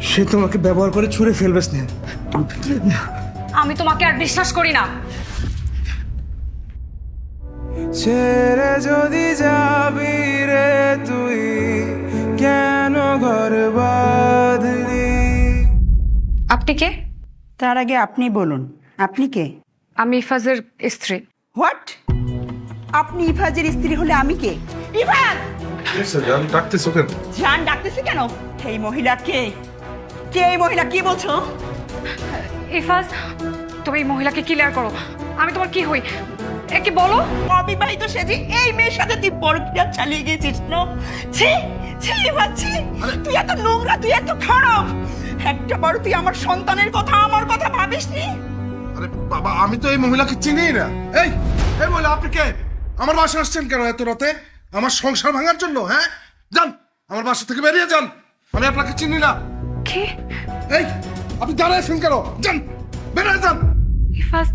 সে তোমাকে ব্যবহার করে ছুঁড়ে ফেলবে স্নেহা। আমি তোমাকে আর বিশ্বাস করি না। ছেড়ে যদি যাবি রে তুই, কেন ঘর বাঁধলি? আপনি কে? তার আগে আপনি বলুন, আপনি কে? আমি ইফাজের স্ত্রী। হোয়াট? আপনি ইফাজের স্ত্রী হলে আমি কে? ইফাজ! ডাকতেছো কেন? জান ডাকতেছি কেন? এই মহিলা কে? কে এই মহিলা? কি বলছো? ইফাজ, তুমি এই মহিলাকে ক্লিয়ার করো। আমি তোমার কি হই একে বলো। অবিবাহিত সেজে এই মেয়ের সাথে তুই পরক্রিয়া চালিয়ে গেছিস না? ছি ছি ইফাজ, ছি! তুই এত নোংরা, তুই এত খারাপ। একটা বার তুই আমার সন্তানের কথা, আমার কথা ভাবিসনি? আরে বাবা, আমি তো এই মহিলাকে চিনি না। এই এই মহিলা, আপনি কে? আমার বাসায় আসছেন কেন এত রাতে? আমার সংসার ভাঙার জন্য? হ্যাঁ, যান আমার বাসা থেকে বেরিয়ে যান, আমি আপনাকে চিনি না। কি? এই আপনি দাঁড়াইছেন কেন? যান, বেরিয়ে যান। ইফাজ,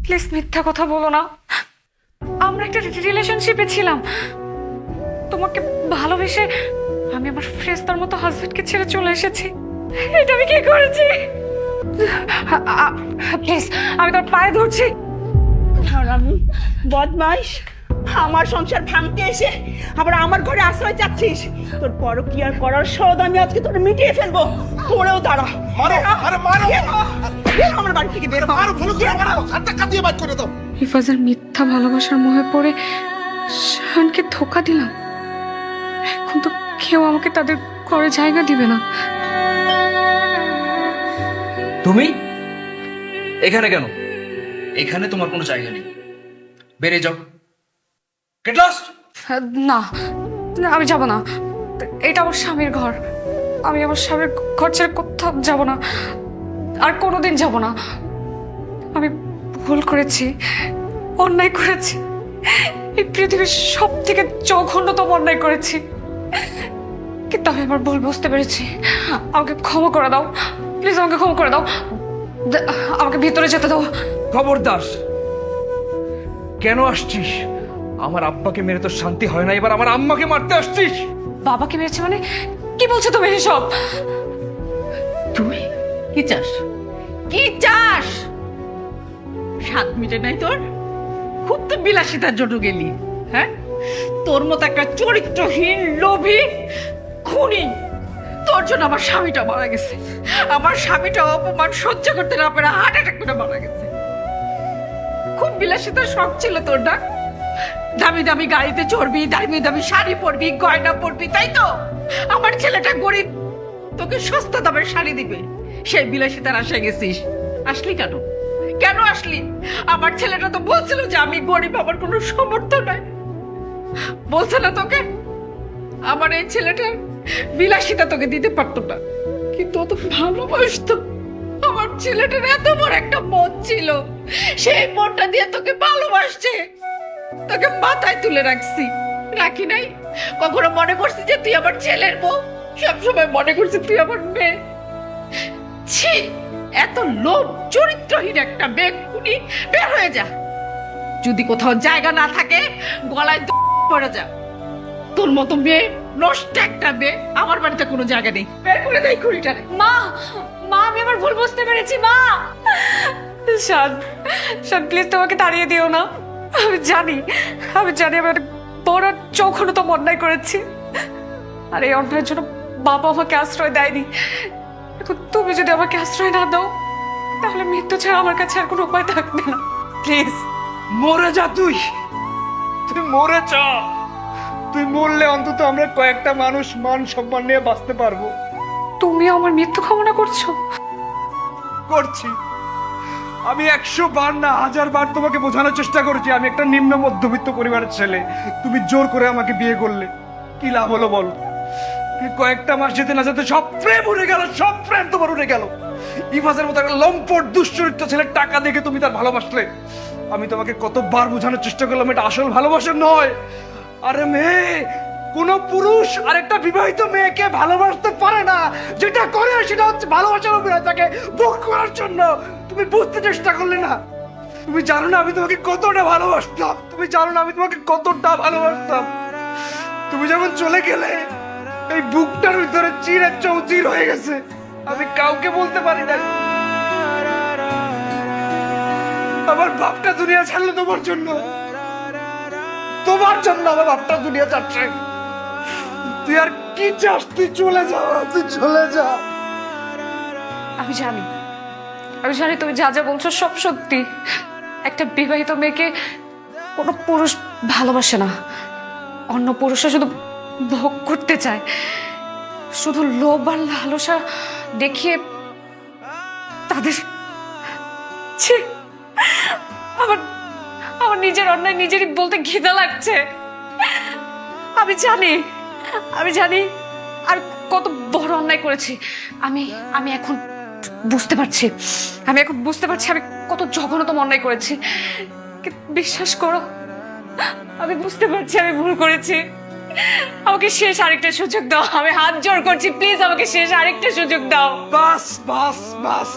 প্লিজ মিথ্যা কথা বলো না। আমরা একটা রিলেশনশিপে ছিলাম। তোমাকে ভালোবেসে আমি আমার ফ্রেস্তার মতো হাজবেন্ডকে ছেড়ে চলে এসেছি। এটা আমি কি করেছি? প্লিজ, আমি তোর পায়ে ধরছি। আর আমি বদমাইশ, আমার সংসার ভাঙতে এসে আবার আমার ঘরে আশ্রয় চাচ্ছিস? তোর পরক্রিয়া করার শোধ আমি আজকে তোর মিটিয়ে ফেলবো। তোরেও দাঁড়া। মারো, আরে মারো। বের হ আমার বাড়ি থেকে, বের হ। মারো, ভালো করে মারো, হাতটা কাটিয়ে বাইর করে দাও। ইফাজের মিথ্যা ভালোবাসার মোহে পড়ে শাহানকে ধোকা দিলাম। এখন তো কেউ আমাকে তাদের ঘরে জায়গা দিবে না। তুমি এখানে কেন? এখানে তোমার কোনো জায়গা নেই, বেরিয়ে যাও। Get lost. না, আমি যাব না। এটা আমার স্বামীর ঘর। আমি আমার স্বামীর ঘর ছেড়ে কোথাও যাব না, আর কোনোদিন যাব না। আমি ভুল করেছি, অন্যায় করেছি। এই পৃথিবীর সব থেকে জঘন্যতম অন্যায় করেছি, কিন্তু আমি আমার ভুল বুঝতে পেরেছি। আমাকে ক্ষমা করে দাও, প্লিজ আমাকে ক্ষমা করে দাও। আমাকে ভিতরে যেতে দাও। খবরদার, কেন আসছিস? আমার আব্বাকে মেরে তো শান্তি হয় না, এবার আমার আম্মাকে মারতে আসছিস? বাবাকে মেরেছে মানে? কি বলছো তুমি এসব? তুই কি চাস? কি চাস? স্বাদ মিটে নাই তোর? খুব তো বিলাসিতার জন্য গেলি, হ্যাঁ? তোর মতো একটা চরিত্রহীন, লোভী, খুনি, তোর জন্য আমার স্বামীটা মারা গেছে। আমার স্বামীটা অপমান সহ্য করতে না পেরে হার্ট অ্যাটাক করে মারা গেছে। খুব বিলাসিতার শখ ছিল তোর না? দামি দামি গাড়িতে চড়বি, দামি দামি শাড়ি পরবি, গয়না পরবি, তাই তো? আমার ছেলেটা গরিব, তোকে সস্তা দামের শাড়ি দিবে, সেই বিলাসিতার আশায় গেছিস। আসলি কেন? কেন আসলি? আমার ছেলেটা তো বলছিল যে আমি গরিব, আমার কোনো সামর্থ্য নাই। বলছে না তোকে আমার এই ছেলেটার বিলাসিতা তোকে দিতে পারতো না, কিন্তু ও তো ভালোবাসতো। আমার ছেলেটার এত বড় একটা মন ছিল, সেই মনটা দিয়ে তোকে ভালোবাসছে। তোকে মাথায় তুলে রাখছি, রাখি নাই? কখনো মনে করছি যে তুই আমার ছেলের বউ? সবসময় মনে করছি তুই আমার মেয়ে। ছি, এত লোভ চরিত্রহীন একটা মেয়ে খুনি, বের হয়ে যা। যদি কোথাও জায়গা না থাকে গলায় পড়ে যা। তোর মতো মেয়ে, নষ্ট একটা মেয়ে, আমার বাড়িতে কোনো জায়গা নেই। বের করে দেয় খুনিটারে। মা, মা, আমি আমার ভুল বুঝতে পেরেছি। মা, শান, শান, প্লিজ তোমাকে তাড়িয়ে দিও না। আমি জানি আমি অনেক বড় জঘন্যতম অন্যায় করেছি, আর এই অন্যায়ের জন্য বাবা আমাকে আশ্রয় দেয়নি। এখন তুমি যদি আমাকে আশ্রয় না দাও, তাহলে মৃত্যু ছাড়া আমার কাছে আর কোনো উপায় থাকবে না। প্লিজ মরে যা তুই, তুই মরে যা। তুই মরলে অন্তত আমরা কয়েকটা মানুষ মান সম্মান নিয়ে বাঁচতে পারবো। তুমি আমার মৃত্যু কামনা করছো? করছি। আমি 100 বার না 1000 বার তোমাকে বোঝানোর চেষ্টা করেছি আমি একটা নিম্ন মধ্যবিত্ত পরিবারের ছেলে। তুমি জোর করে আমাকে বিয়ে করলে, কি লাভ হলো বলো? কয়েকটা মাস যেতে না যেতে সব প্রেম উড়ে গেল, সব প্রেম তোমার উড়ে গেল। ইফাজের মতো একটা লম্পট দুশ্চরিত্র ছেলের টাকা দেখে তুমি তার ভালোবাসলে। আমি তোমাকে কতবার বোঝানোর চেষ্টা করলাম এটা আসল ভালোবাসা নয়। আরে মেয়ে, কোন পুরুষ আরেকটা বিবাহিত মেয়েকে ভালোবাসতে পারে না। যেটা করে সেটা হচ্ছে ভালোবাসার উপরে তাকে বুক করার জন্য। তুমি বুঝতে চেষ্টা করলে না। তুমি জানো না আমি তোমাকে কতটা ভালোবাসতাম। তুমি জানো না আমি তোমাকে কতটা ভালোবাসতাম। তুমি যখন চলে গেলে এই বুকটার ভিতরে চিরে চৌচির হয়ে গেছে। আমি কাউকে বলতে পারি না। আমার বাপটা দুনিয়া ছাড়লো তোমার জন্য, তোমার জন্য আমার বাপটা দুনিয়া ছাড়ছে। তুই আর কি চাস? তুই চলে যা, তুই চলে যা। আমি জানি, আমি জানি তুমি যা যা বলছো সব সত্যি। একটা বিবাহিত মেয়েকে কোনো পুরুষ ভালোবাসে না, অন্য পুরুষরা শুধু ভোগ করতে চায়, শুধু লোভ আর লালসা দেখিয়ে তাদের। ছি, আমার আমার নিজের অন্যায় নিজেরই বলতে ঘৃণা লাগছে। আমি জানি, আমি জানি আর কত বড় অন্যায় করেছি। আমি আমি এখন বুঝতে পারছি, আমি এখন বুঝতে পারছি আমি কত জঘন্যতম অন্যায় করেছি। কিন্তু বিশ্বাস করো, আমি বুঝতে পারছি আমি ভুল করেছি। আমাকে শেষ আরেকটা সুযোগ দাও, আমি হাত জোড় করছি, প্লিজ আমাকে শেষ আরেকটা সুযোগ দাও। বাস বাস বাস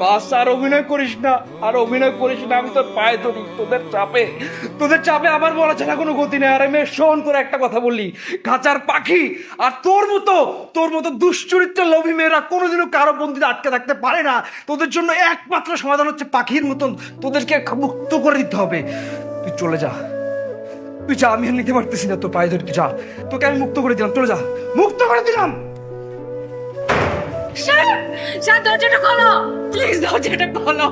বাস, আর অভিনয় করিস না, আর অভিনয় করিস না। আমি তোর পায়ে ধরি, তোদের চাপে আমার বলা ছাড়া কোনো গতি নেই। আর আমি শোন, তোর একটা কথা বললি, খাঁচার পাখি। আর তোর মতো দুশ্চরিত্রের লোভী মেয়েরা কোনোদিনও কারো বন্দিতে আটকে থাকতে পারে না। তোদের জন্য একমাত্র সমাধান হচ্ছে পাখির মতন তোদেরকে মুক্ত করে দিতে হবে। তুই চলে যা, তুই যা, আমি আর নিতে পারতেছি না, তোর পায়ে ধরি, তুই যা। তোকে আমি মুক্ত করে দিলাম, চলে যা, মুক্ত করে দিলাম। স্যার, দরজাটা খোলো প্লিজ, দরজাটা খোলো,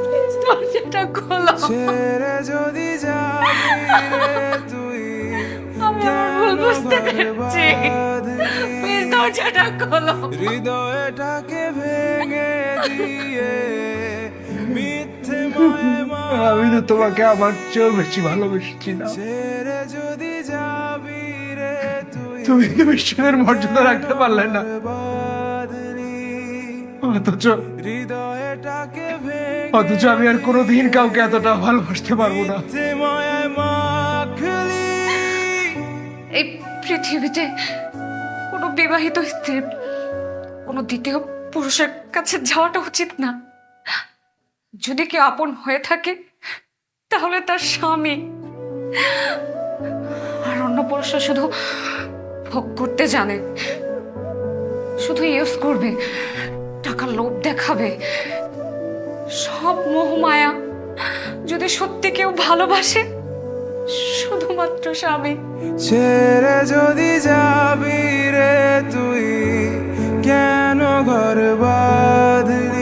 প্লিজ দরজাটা খোলো। ছেড়ে যদি যাবি রে তুই, আমি আমার ভুল বুঝতে পেরেছি, প্লিজ দরজাটা খোলো। হৃদয়টাকে ভেঙে দিয়ে মিথ্যে ময় আমি তো তোমাকে আমার চেয়েও বেশি ভালোবেসেছি না। ছেড়ে যদি যাবি রে তুই, তুমি ঈশ্বরের মর্যাদা রাখতে পারলে না, বাদলি অথচ হৃদয়টাকে ভেঙে অথচ আমি আর কোনোদিন কাউকে এতটা ভালোবাসতে পারবো না। ময় মাখলি। এই পৃথিবীতে কোনো বিবাহিত স্ত্রীর কোনো দ্বিতীয় পুরুষের কাছে যাওয়াটা উচিত না। যদি কেউ আপন হয়ে থাকে তাহলে তার স্বামী, আর অন্য পুরুষরা শুধু ভোগ করতে জানে, শুধু ইউজ করবে, টাকার লোভ দেখাবে। সব মোহমায়া। যদি সত্যি কেউ ভালোবাসে, শুধুমাত্র স্বামী। ছেড়ে যদি যাবি রে তুই, কেন ঘর বাঁধলি?